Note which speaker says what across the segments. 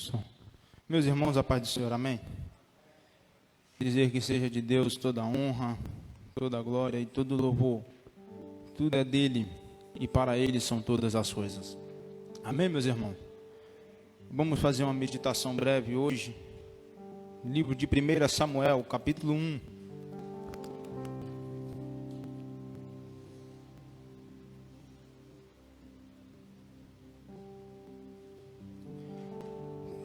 Speaker 1: Som. Meus irmãos, a paz do Senhor, amém? Dizer que seja de Deus toda a honra, toda a glória e todo o louvor. Tudo é dele e para ele são todas as coisas. Amém, meus irmãos? Vamos fazer uma meditação breve hoje. Livro de 1 Samuel, capítulo 1.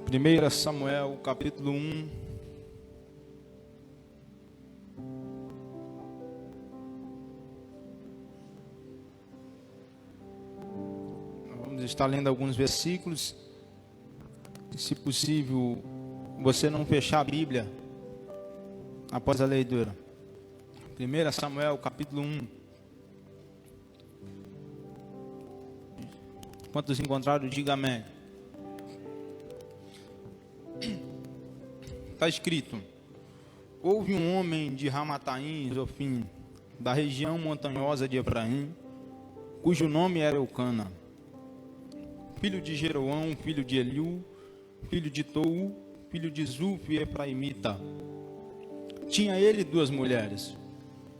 Speaker 1: Primeira Samuel, capítulo 1. Vamos estar lendo alguns versículos. Se possível, você não fechar a Bíblia após a leitura. 1 Samuel, capítulo 1. Quantos encontraram, diga amém. Está escrito: houve um homem de Ramataim, Zofim, da região montanhosa de Efraim, cujo nome era Eucana, filho de Jeroão, filho de Eliú, filho de Tou, filho de Zuf, efraimita. Tinha ele duas mulheres,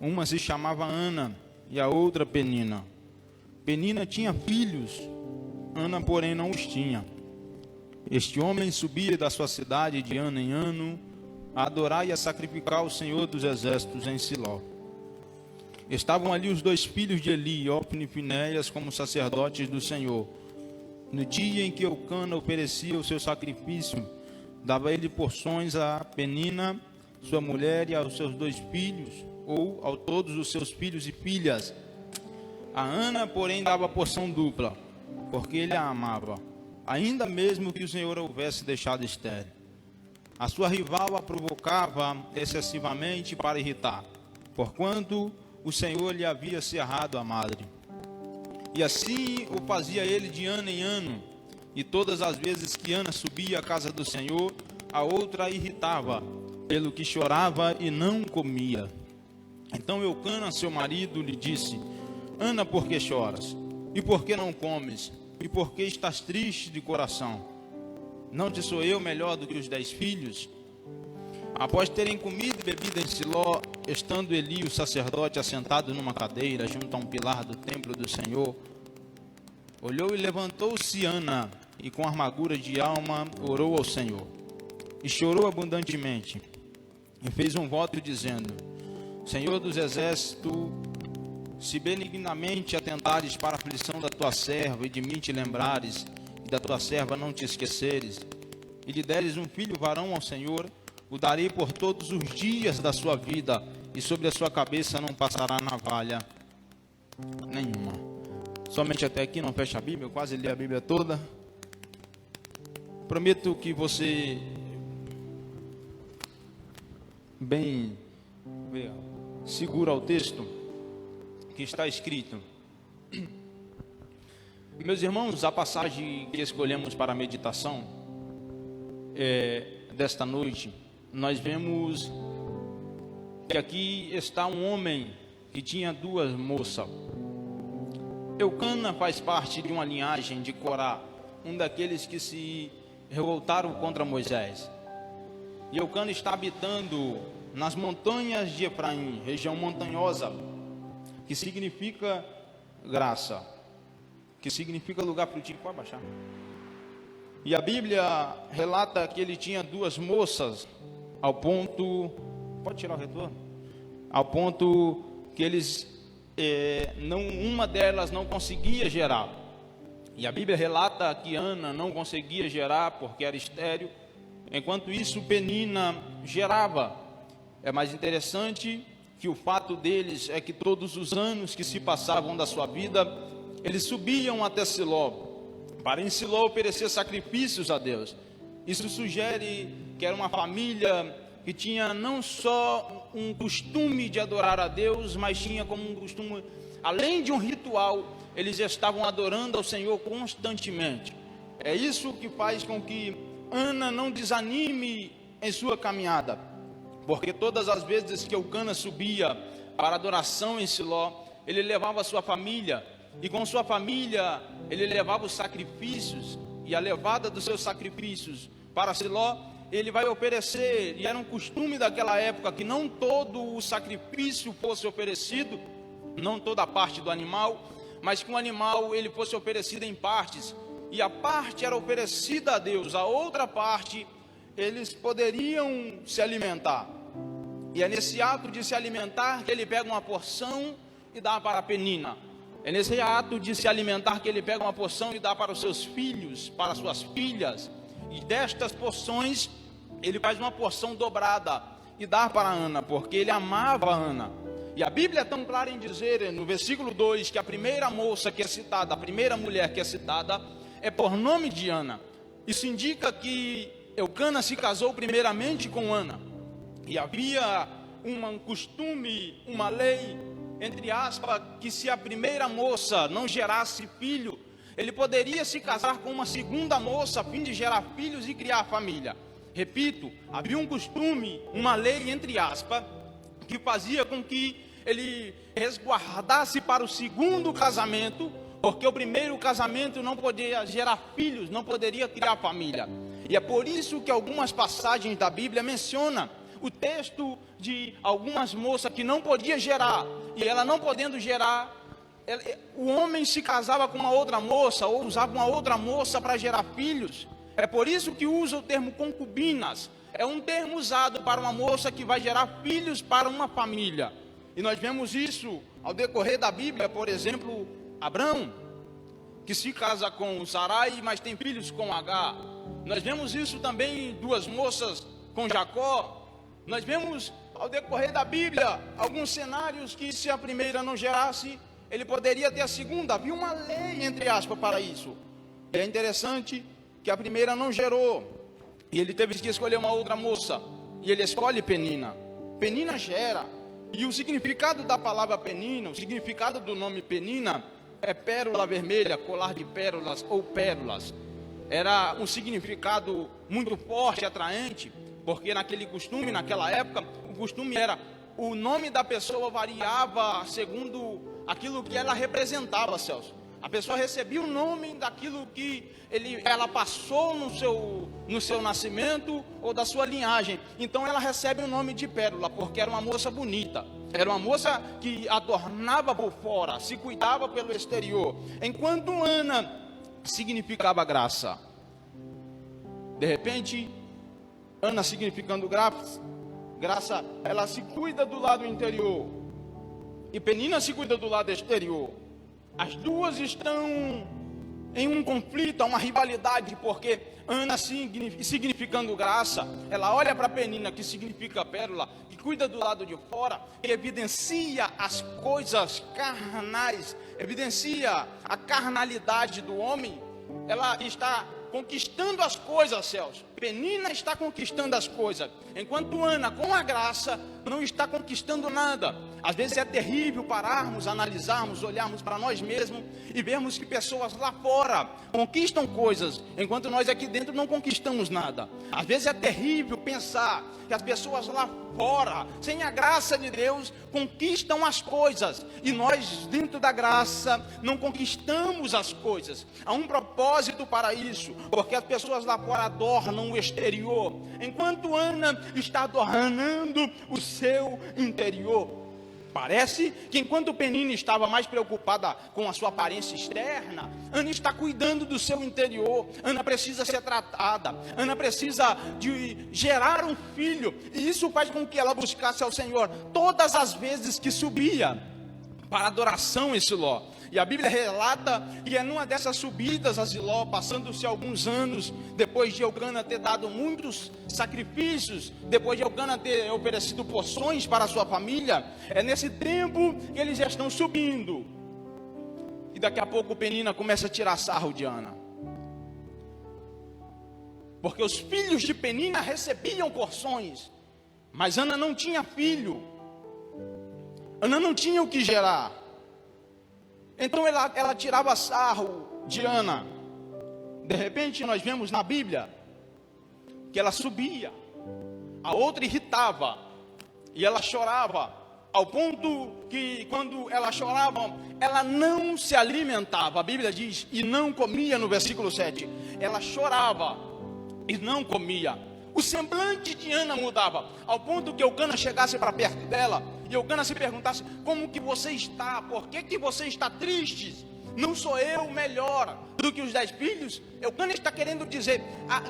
Speaker 1: uma se chamava Ana e a outra Penina. Penina tinha filhos, Ana porém não os tinha. Este homem subia da sua cidade de ano em ano a adorar e a sacrificar ao Senhor dos Exércitos em Siló. Estavam ali os dois filhos de Eli, Ofni e Finéias, como sacerdotes do Senhor. No dia em que Eucana oferecia o seu sacrifício, dava ele porções a Penina, sua mulher, e aos seus dois filhos, ou a todos os seus filhos e filhas. A Ana, porém, dava porção dupla, porque ele a amava, ainda mesmo que o Senhor a houvesse deixado estéril. A sua rival a provocava excessivamente para irritar, porquanto o Senhor lhe havia cerrado a madre. E assim o fazia ele de ano em ano, e todas as vezes que Ana subia à casa do Senhor, a outra a irritava, pelo que chorava e não comia. Então Eucana, seu marido, lhe disse: Ana, por que choras? E por que não comes? E por que estás triste de coração? Não te sou eu melhor do que os 10 filhos? Após terem comido e bebido em Siló, estando Eli, o sacerdote, assentado numa cadeira junto a um pilar do templo do Senhor, olhou e levantou-se Ana, e com amargura de alma orou ao Senhor, e chorou abundantemente, e fez um voto dizendo: Senhor dos Exércitos, se benignamente atentares para a aflição da tua serva, e de mim te lembrares, e da tua serva não te esqueceres, e lhe deres um filho varão ao Senhor, o darei por todos os dias da sua vida, e sobre a sua cabeça não passará navalha nenhuma. Somente até aqui, não fecha a Bíblia, eu quase li a Bíblia toda. Prometo que você bem segura o texto que está escrito. Meus irmãos, a passagem que escolhemos para a meditação desta noite, nós vemos que aqui está um homem que tinha duas moças. Eucana faz parte de uma linhagem de Corá, um daqueles que se revoltaram contra Moisés. E Eucana está habitando nas montanhas de Efraim, região montanhosa, que significa graça, que significa lugar frutífero. Pode baixar. E a Bíblia relata que ele tinha duas moças, ao ponto, pode tirar o retorno, ao ponto que eles, uma delas não conseguia gerar. E a Bíblia relata que Ana não conseguia gerar porque era estéril, enquanto isso Penina gerava. É mais interessante que o fato deles é que todos os anos que se passavam da sua vida, eles subiam até Siló, para em Siló oferecer sacrifícios a Deus. Isso sugere que era uma família que tinha não só um costume de adorar a Deus, mas tinha como um costume, além de um ritual, eles estavam adorando ao Senhor constantemente. É isso que faz com que Ana não desanime em sua caminhada, porque todas as vezes que Eucana subia para adoração em Siló, ele levava a sua família, e com sua família ele levava os sacrifícios, e a levada dos seus sacrifícios para Siló, ele vai oferecer, e era um costume daquela época, que não todo o sacrifício fosse oferecido, não toda a parte do animal, mas que o animal ele fosse oferecido em partes, e a parte era oferecida a Deus, a outra parte eles poderiam se alimentar. E é nesse ato de se alimentar que ele pega uma porção e dá para a Penina. É nesse ato de se alimentar que ele pega uma porção e dá para os seus filhos, para as suas filhas. E destas porções, ele faz uma porção dobrada e dá para Ana, porque ele amava Ana. E a Bíblia é tão clara em dizer, no versículo 2, que a primeira moça que é citada, a primeira mulher que é citada, é por nome de Ana. Isso indica que Eucana se casou primeiramente com Ana. E havia um costume, uma lei, entre aspas, que se a primeira moça não gerasse filho, ele poderia se casar com uma segunda moça a fim de gerar filhos e criar família. Repito, havia um costume, uma lei, entre aspas, que fazia com que ele resguardasse para o segundo casamento, porque o primeiro casamento não podia gerar filhos, não poderia criar família. E é por isso que algumas passagens da Bíblia mencionam o texto de algumas moças que não podia gerar, e ela não podendo gerar, o homem se casava com uma outra moça, ou usava uma outra moça para gerar filhos. É por isso que usa o termo concubinas. É um termo usado para uma moça que vai gerar filhos para uma família. E nós vemos isso ao decorrer da Bíblia. Por exemplo, Abrão, que se casa com Sarai, mas tem filhos com Agar. Nós vemos isso também em duas moças com Jacó. Nós vemos ao decorrer da Bíblia alguns cenários que, se a primeira não gerasse, ele poderia ter a segunda. Havia uma lei, entre aspas, para isso. E é interessante que a primeira não gerou, e ele teve que escolher uma outra moça, e ele escolhe Penina. Penina gera, e o significado da palavra Penina, o significado do nome Penina, é pérola vermelha, colar de pérolas ou pérolas. Era um significado muito forte, atraente, porque naquele costume, naquela época, o costume era, o nome da pessoa variava segundo aquilo que ela representava, Celso. A pessoa recebia o nome daquilo que ela passou no seu nascimento ou da sua linhagem. Então ela recebe o nome de pérola, porque era uma moça bonita. Era uma moça que adornava por fora, se cuidava pelo exterior. Enquanto Ana significava graça. De repente, Ana significando graça, ela se cuida do lado interior. E Penina se cuida do lado exterior. As duas estão em um conflito, uma rivalidade, porque Ana significando graça, ela olha para Penina, que significa pérola, que cuida do lado de fora, que evidencia as coisas carnais, evidencia a carnalidade do homem. Ela está conquistando as coisas, Celso. Penina está conquistando as coisas, enquanto Ana, com a graça, não está conquistando nada. Às vezes é terrível pararmos, analisarmos, olharmos para nós mesmos e vermos que pessoas lá fora conquistam coisas, enquanto nós aqui dentro não conquistamos nada. Às vezes é terrível pensar que as pessoas lá fora, sem a graça de Deus, conquistam as coisas, e nós dentro da graça não conquistamos as coisas. Há um propósito para isso, porque as pessoas lá fora adornam o exterior, enquanto Ana está adornando o seu interior. Parece que enquanto Penina estava mais preocupada com a sua aparência externa, Ana está cuidando do seu interior. Ana precisa ser tratada, Ana precisa de gerar um filho, e isso faz com que ela buscasse ao Senhor todas as vezes que subia para adoração em Siló. E a Bíblia relata que é numa dessas subidas a Siló, passando-se alguns anos, depois de Eucana ter dado muitos sacrifícios, depois de Eucana ter oferecido porções para a sua família, é nesse tempo que eles já estão subindo. E daqui a pouco Penina começa a tirar sarro de Ana. Porque os filhos de Penina recebiam porções, mas Ana não tinha filho. Ana não tinha o que gerar. Então ela tirava sarro de Ana. De repente nós vemos na Bíblia que ela subia, a outra irritava, e ela chorava, ao ponto que quando ela chorava, ela não se alimentava. A Bíblia diz, e não comia, no versículo 7. Ela chorava, e não comia. O semblante de Ana mudava, ao ponto que Eucana chegasse para perto dela, e Eucana se perguntasse: como que você está? Por que você está triste? Não sou eu melhor do que os 10 filhos? Eucana está querendo dizer: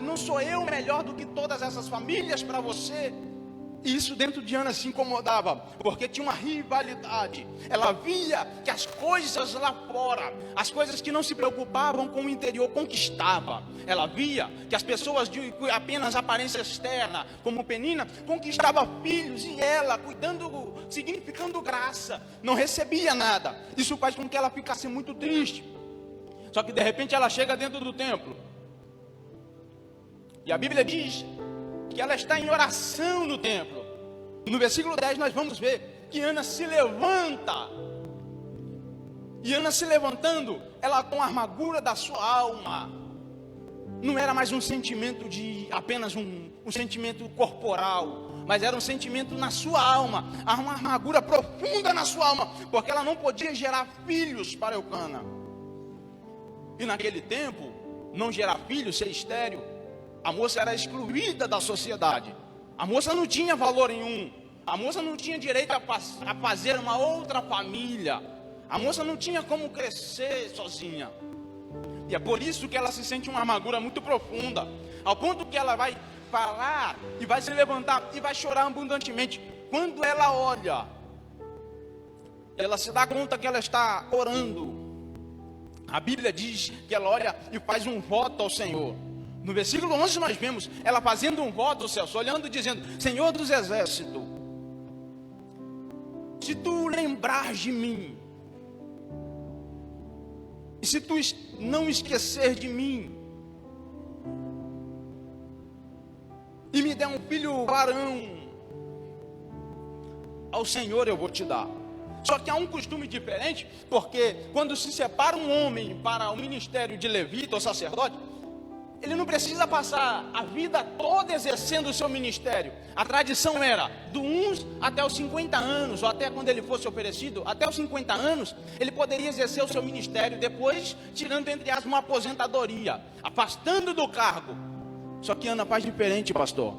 Speaker 1: não sou eu melhor do que todas essas famílias para você? E isso dentro de Ana se incomodava, porque tinha uma rivalidade. Ela via que as coisas lá fora, as coisas que não se preocupavam com o interior, conquistava. Ela via que as pessoas de apenas aparência externa, como Penina, conquistava filhos, e ela, cuidando, significando graça, não recebia nada. Isso faz com que ela ficasse muito triste. Só que de repente ela chega dentro do templo, e a Bíblia diz que ela está em oração no templo. No versículo 10 nós vamos ver que Ana se levanta. E Ana se levantando, ela com a amargura da sua alma. Não era mais um sentimento de apenas um sentimento corporal, mas era um sentimento na sua alma, uma amargura profunda na sua alma, porque ela não podia gerar filhos para Eucana. E naquele tempo, não gerar filhos, ser estéril, a moça era excluída da sociedade. A moça não tinha valor nenhum. A moça não tinha direito a fazer uma outra família. A moça não tinha como crescer sozinha. E é por isso que ela se sente uma amargura muito profunda, ao ponto que ela vai falar e vai se levantar e vai chorar abundantemente. Quando ela olha, ela se dá conta que ela está orando. A Bíblia diz que ela olha e faz um voto ao Senhor. No versículo 11 nós vemos ela fazendo um voto ao céu, olhando e dizendo: Senhor dos exércitos, se tu lembrares de mim, e se tu não esquecer de mim, e me der um filho varão, ao Senhor eu vou te dar. Só que há um costume diferente, porque quando se separa um homem para o ministério de levita ou sacerdote, ele não precisa passar a vida toda exercendo o seu ministério. A tradição era do uns até os 50 anos, ou até quando ele fosse oferecido, até os 50 anos, ele poderia exercer o seu ministério, depois tirando entre aspas uma aposentadoria, afastando do cargo. Só que Ana faz diferente, pastor.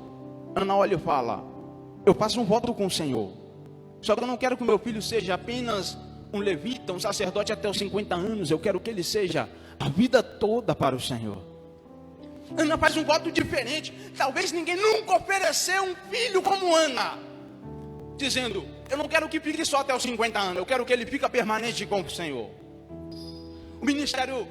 Speaker 1: Ana olha e fala: eu faço um voto com o Senhor, só que eu não quero que o meu filho seja apenas um levita, um sacerdote até os 50 anos. Eu quero que ele seja a vida toda para o Senhor. Ana faz um voto diferente. Talvez ninguém nunca ofereceu um filho como Ana, dizendo: eu não quero que fique só até os 50 anos, eu quero que ele fique permanente com o Senhor. O ministério,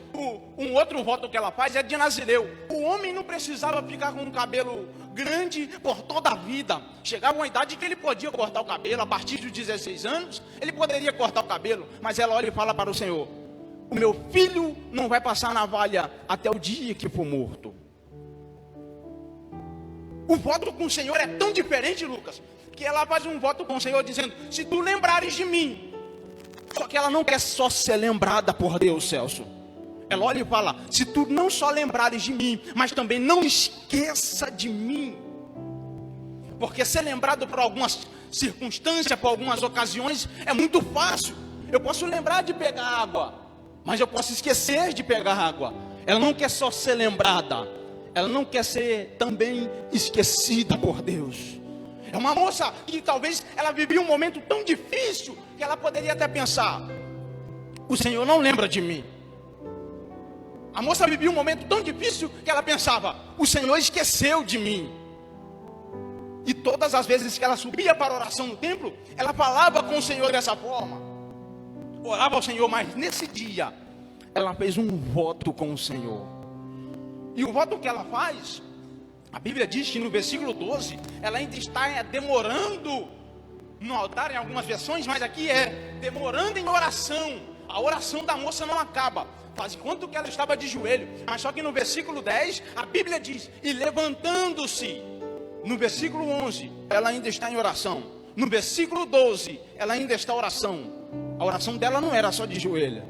Speaker 1: um outro voto que ela faz é de Nazireu. O homem não precisava ficar com um cabelo grande por toda a vida. Chegava uma idade que ele podia cortar o cabelo. A partir dos 16 anos, ele poderia cortar o cabelo. Mas ela olha e fala para o Senhor: o meu filho não vai passar navalha até o dia que for morto. O voto com o Senhor é tão diferente, Lucas, que ela faz um voto com o Senhor dizendo: se tu lembrares de mim. Só que ela não quer só ser lembrada por Deus, Celso. Ela olha e fala: se tu não só lembrares de mim, mas também não esqueça de mim. Porque ser lembrado por algumas circunstâncias, por algumas ocasiões, é muito fácil. Eu posso lembrar de pegar água, mas eu posso esquecer de pegar água. Ela não quer só ser lembrada, ela não quer ser também esquecida por Deus. É uma moça que talvez ela vivia um momento tão difícil que ela poderia até pensar: o Senhor não lembra de mim. A moça vivia um momento tão difícil que ela pensava: o Senhor esqueceu de mim. E todas as vezes que ela subia para a oração no templo, ela falava com o Senhor dessa forma, orava ao Senhor. Mas nesse dia ela fez um voto com o Senhor. E o voto que ela faz, a Bíblia diz que no versículo 12, ela ainda está demorando no altar, em algumas versões, mas aqui é demorando em oração. A oração da moça não acaba, faz enquanto que ela estava de joelho. Mas só que no versículo 10, a Bíblia diz: e levantando-se. No versículo 11, ela ainda está em oração. No versículo 12, ela ainda está em oração. A oração dela não era só de joelho,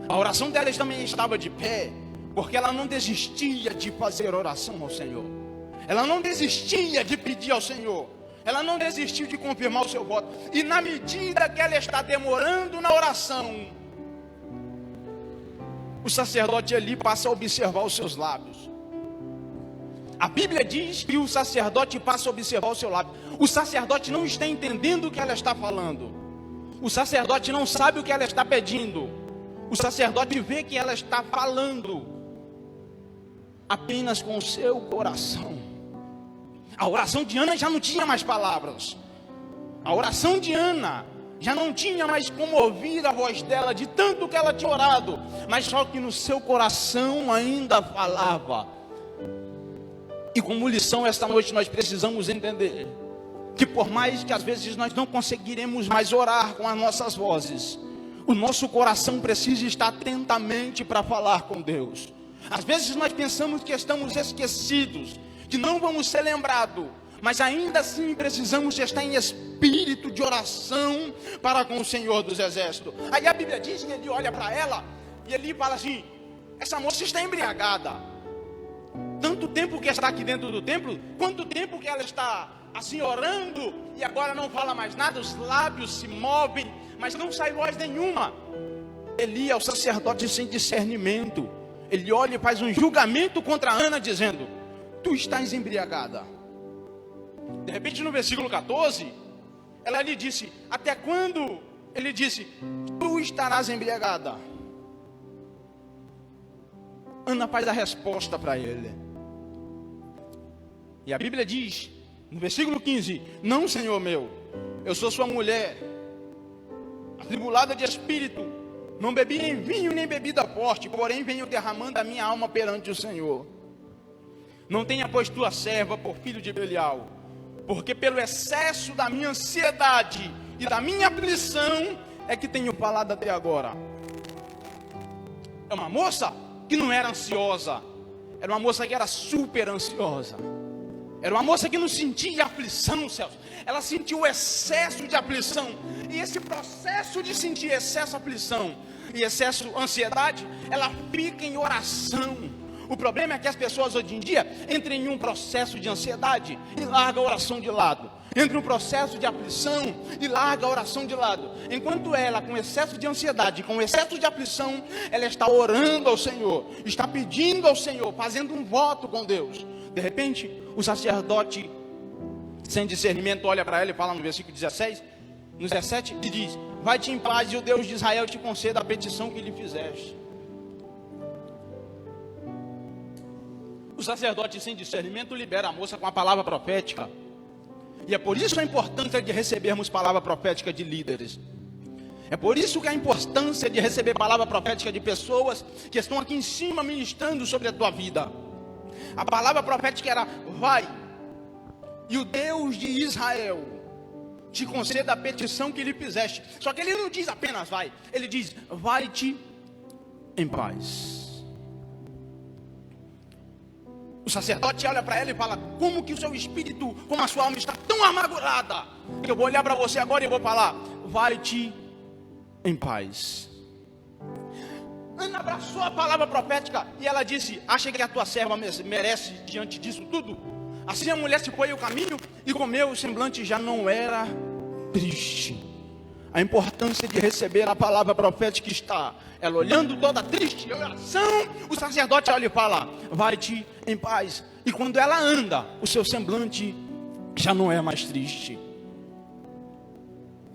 Speaker 1: a oração dela também estava de pé, porque ela não desistia de fazer oração ao Senhor. Ela não desistia de pedir ao Senhor. Ela não desistiu de confirmar o seu voto. E na medida que ela está demorando na oração, o sacerdote ali passa a observar os seus lábios. A Bíblia diz que o sacerdote passa a observar o seu lábio. O sacerdote não está entendendo o que ela está falando. O sacerdote não sabe o que ela está pedindo. O sacerdote vê que ela está falando apenas com o seu coração. A oração de Ana já não tinha mais palavras. A oração de Ana já não tinha mais como ouvir a voz dela, de tanto que ela tinha orado. Mas só que no seu coração ainda falava. E como lição esta noite nós precisamos entender que por mais que às vezes nós não conseguiremos mais orar com as nossas vozes, o nosso coração precisa estar atentamente para falar com Deus. Às vezes nós pensamos que estamos esquecidos, que não vamos ser lembrados, mas ainda assim precisamos estar em espírito de oração para com o Senhor dos Exércitos. Aí a Bíblia diz que ele olha para ela e ele fala assim: essa moça está embriagada. Tanto tempo que está aqui dentro do templo, quanto tempo que ela está assim orando e agora não fala mais nada, os lábios se movem, mas não sai voz nenhuma. Eli é o sacerdote sem discernimento. Ele olha e faz um julgamento contra Ana, dizendo: tu estás embriagada. De repente no versículo 14, ela lhe disse: até quando? Ele disse: tu estarás embriagada. Ana faz a resposta para ele. E a Bíblia diz, no versículo 15: não, Senhor meu, eu sou sua mulher, atribulada de espírito, não bebi nem vinho nem bebida forte, porém venho derramando a minha alma perante o Senhor. Não tenha pois tua serva por filho de Belial, porque pelo excesso da minha ansiedade e da minha aflição é que tenho falado até agora. É uma moça que não era ansiosa, era uma moça que era super ansiosa. Era uma moça que não sentia aflição, Celso. Ela sentiu o excesso de aflição. E esse processo de sentir excesso de aflição e excesso de ansiedade, ela fica em oração. O problema é que as pessoas hoje em dia entram em um processo de ansiedade e largam a oração de lado. Entra em um processo de aflição e larga a oração de lado. Enquanto ela, com excesso de ansiedade, com excesso de aflição, ela está orando ao Senhor, está pedindo ao Senhor, fazendo um voto com Deus. De repente, o sacerdote, sem discernimento, olha para ela e fala no versículo 17, e diz: vai-te em paz e o Deus de Israel te conceda a petição que lhe fizeste. O sacerdote sem discernimento libera a moça com a palavra profética. E é por isso a importância de recebermos palavra profética de líderes. É por isso que a importância de receber palavra profética de pessoas que estão aqui em cima ministrando sobre a tua vida. A palavra profética era: vai, e o Deus de Israel te conceda a petição que lhe fizeste. Só que ele não diz apenas vai, ele diz: vai-te em paz. O sacerdote olha para ela e fala: como que o seu espírito, como a sua alma está tão amargurada, que eu vou olhar para você agora e vou falar: vai-te em paz. Ana abraçou a palavra profética e ela disse: acha que a tua serva merece diante disso tudo? Assim a mulher se foi ao caminho e comeu, o semblante já não era triste. A importância de receber a palavra profética está, ela olhando toda triste, em oração, o sacerdote olha e fala: vai-te em paz. E quando ela anda, o seu semblante já não é mais triste.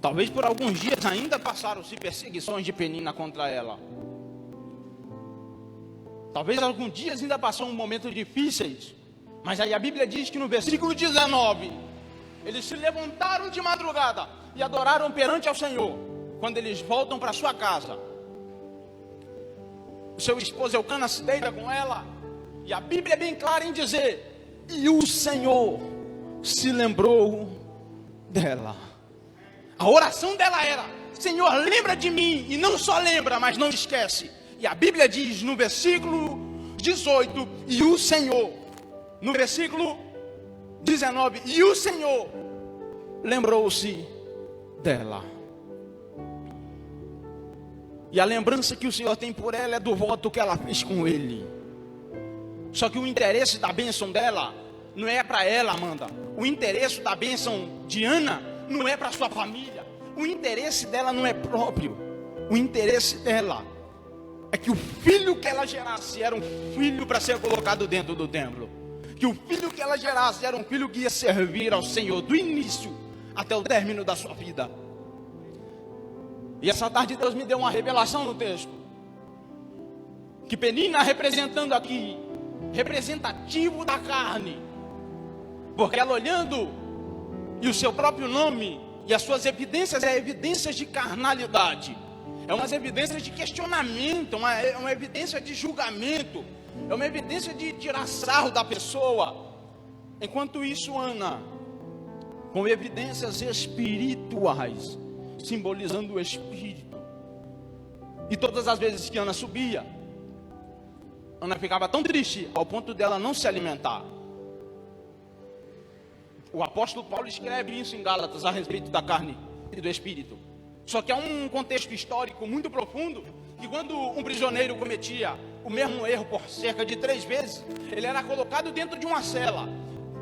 Speaker 1: Talvez por alguns dias ainda passaram-se perseguições de Penina contra ela. Talvez alguns dias ainda passou momentos difíceis. Mas aí a Bíblia diz que no versículo 19, eles se levantaram de madrugada e adoraram perante ao Senhor. Quando eles voltam para sua casa, o seu esposo Eucana se deita com ela. E a Bíblia é bem clara em dizer: e o Senhor se lembrou dela. A oração dela era: Senhor, lembra de mim. E não só lembra, mas não esquece. E a Bíblia diz no versículo 18: e o Senhor. No versículo 19: e o Senhor lembrou-se dela. E a lembrança que o Senhor tem por ela é do voto que ela fez com Ele. Só que o interesse da bênção dela não é para ela, Amanda. O interesse da bênção de Ana não é para sua família. O interesse dela não é próprio. O interesse dela é que o filho que ela gerasse era um filho para ser colocado dentro do templo. que o filho que ela gerasse era um filho que ia servir ao Senhor do início até o término da sua vida. E essa tarde Deus me deu uma revelação no texto, que Penina representando aqui, representativo da carne, porque ela olhando, e o seu próprio nome, e as suas evidências, é evidências de carnalidade, é umas evidências de questionamento, é uma evidência de julgamento, é uma evidência de tirar sarro da pessoa. Enquanto isso, Ana, com evidências espirituais, simbolizando o Espírito. E todas as vezes que Ana subia, Ana ficava tão triste ao ponto dela não se alimentar. O apóstolo Paulo escreve isso em Gálatas a respeito da carne e do Espírito. Só que há um contexto histórico muito profundo, que quando um prisioneiro cometia o mesmo erro por cerca de 3 vezes, ele era colocado dentro de uma cela.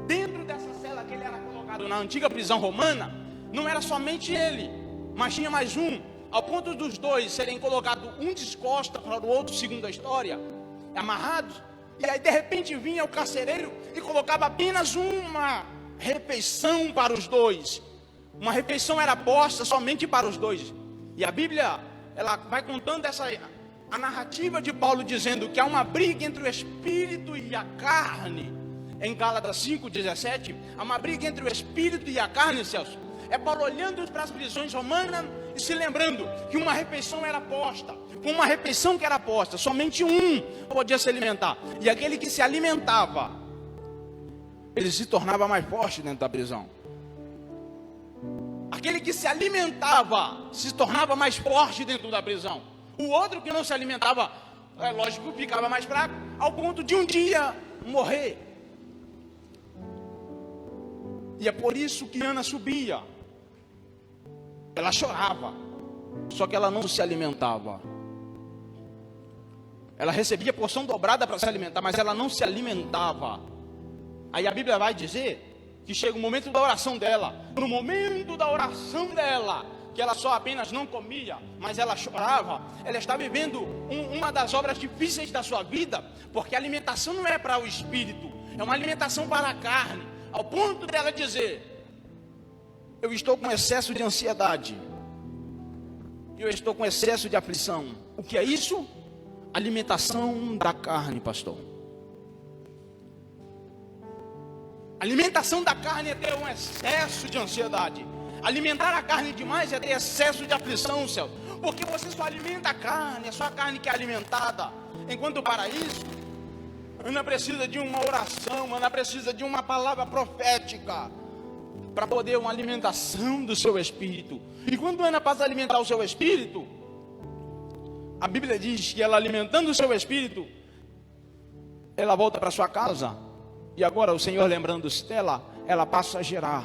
Speaker 1: Dentro dessa cela que ele era colocado na antiga prisão romana, não era somente ele, mas tinha mais um, ao ponto dos dois serem colocados um de costas para o outro, segundo a história, amarrados, e aí de repente vinha o carcereiro e colocava apenas uma refeição para os dois. Uma refeição era posta somente para os dois. E a Bíblia, ela vai contando a narrativa de Paulo dizendo que há uma briga entre o Espírito e a carne. Em Gálatas 5:17, há uma briga entre o Espírito e a carne, Celso. É Paulo olhando para as prisões romanas e se lembrando que uma refeição era posta. Com uma refeição que era posta, somente um podia se alimentar. E aquele que se alimentava, ele se tornava mais forte dentro da prisão. Aquele que se alimentava se tornava mais forte dentro da prisão. O outro que não se alimentava, é lógico, ficava mais fraco, ao ponto de um dia morrer. E é por isso que Ana subia. Ela chorava, só que ela não se alimentava. Ela recebia porção dobrada para se alimentar, mas ela não se alimentava. Aí a Bíblia vai dizer que chega o momento da oração dela. No momento da oração dela, que ela só apenas não comia, mas ela chorava. Ela está vivendo uma das obras difíceis da sua vida, porque a alimentação não é para o espírito, é uma alimentação para a carne. Ao ponto dela dizer: eu estou com excesso de ansiedade, eu estou com excesso de aflição. O que é isso? Alimentação da carne, pastor. Alimentação da carne é ter um excesso de ansiedade. Alimentar a carne demais é ter excesso de aflição, céu. Porque você só alimenta a carne, é só a carne que é alimentada. Enquanto para isso, Ana precisa de uma oração, Ana precisa de uma palavra profética para poder uma alimentação do seu espírito. E quando Ana passa a alimentar o seu espírito, a Bíblia diz que ela alimentando o seu espírito, ela volta para sua casa. E agora o Senhor, lembrando-se dela, ela passa a gerar.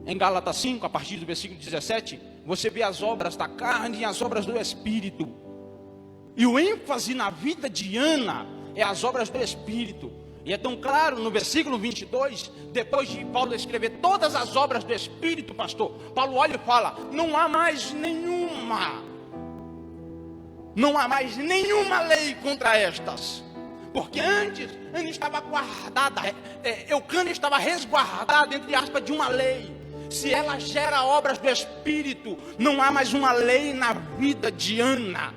Speaker 1: Em Gálatas 5, a partir do versículo 17, você vê as obras da carne e as obras do Espírito. E o ênfase na vida de Ana é as obras do Espírito. E é tão claro no versículo 22, depois de Paulo escrever todas as obras do Espírito, pastor, Paulo olha e fala: não há mais nenhuma lei contra estas. Porque antes, Ana estava guardada, Eucana estava resguardada, entre aspas, de uma lei. Se ela gera obras do Espírito, não há mais uma lei na vida de Ana.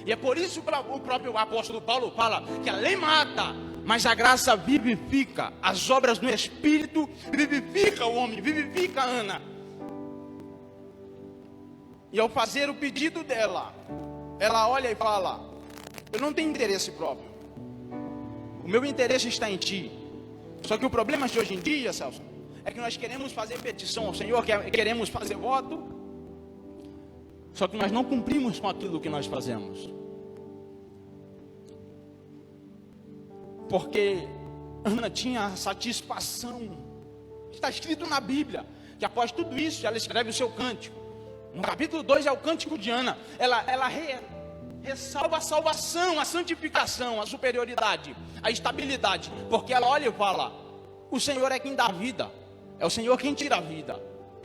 Speaker 1: E é por isso que o próprio apóstolo Paulo fala que a lei mata, mas a graça vivifica. As obras do Espírito vivifica o homem, vivifica a Ana. E ao fazer o pedido dela, ela olha e fala: eu não tenho interesse próprio, o meu interesse está em ti. Só que o problema de hoje em dia, Celso, é que nós queremos fazer petição ao Senhor, queremos fazer voto, só que nós não cumprimos com aquilo que nós fazemos. Porque Ana tinha a satisfação, está escrito na Bíblia, que após tudo isso ela escreve o seu cântico. No capítulo 2 é o cântico de Ana. Ela ressalva a salvação, a santificação, a superioridade, a estabilidade, porque ela olha e fala: o Senhor é quem dá a vida, é o Senhor quem tira a vida.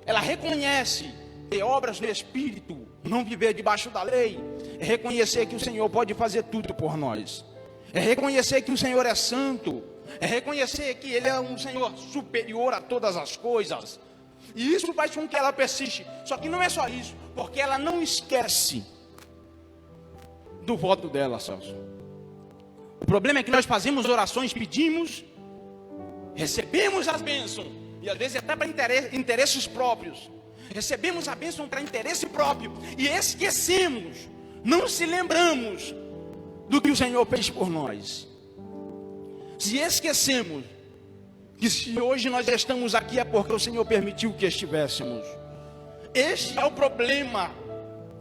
Speaker 1: Ela reconhece ter obras do Espírito, não viver debaixo da lei, é reconhecer que o Senhor pode fazer tudo por nós. é reconhecer que o Senhor é santo, é reconhecer que Ele é um Senhor superior a todas as coisas. E isso faz com que ela persiste. Só que não é só isso, porque ela não esquece do voto dela, Celso. O problema é que nós fazemos orações, pedimos, recebemos as bênçãos, e às vezes até para interesses próprios. Recebemos a bênção para interesse próprio e esquecemos, não se lembramos do que o Senhor fez por nós. Se esquecemos que se hoje nós estamos aqui é porque o Senhor permitiu que estivéssemos. Este é o problema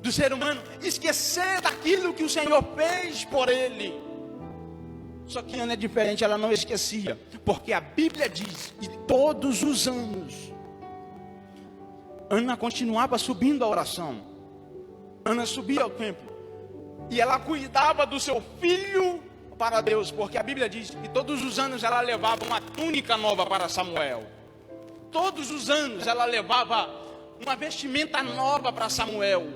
Speaker 1: do ser humano, esquecer daquilo que o Senhor fez por ele. Só que Ana é diferente, ela não esquecia, porque a Bíblia diz que todos os anos Ana continuava subindo a oração. Ana subia ao templo e ela cuidava do seu filho para Deus, porque a Bíblia diz que todos os anos ela levava uma túnica nova para Samuel. Todos os anos ela levava uma vestimenta nova para Samuel.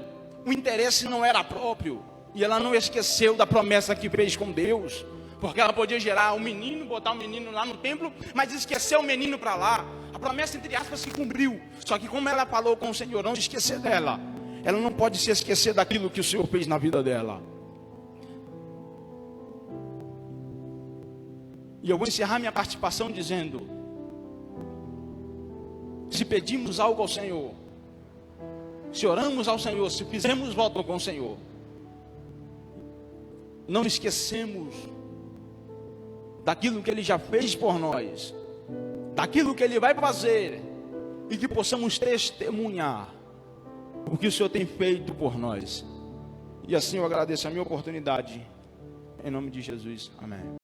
Speaker 1: O interesse não era próprio, e ela não esqueceu da promessa que fez com Deus, porque ela podia gerar um menino, botar um menino lá no templo, mas esqueceu o menino para lá. A promessa, entre aspas, se cumpriu. Só que como ela falou com o Senhor, não se esquecer dela, ela não pode se esquecer daquilo que o Senhor fez na vida dela. E eu vou encerrar minha participação dizendo: se pedimos algo ao Senhor, se oramos ao Senhor, se fizermos voto com o Senhor, não esquecemos daquilo que Ele já fez por nós, daquilo que Ele vai fazer, e que possamos testemunhar o que o Senhor tem feito por nós. E assim eu agradeço a minha oportunidade, em nome de Jesus, amém.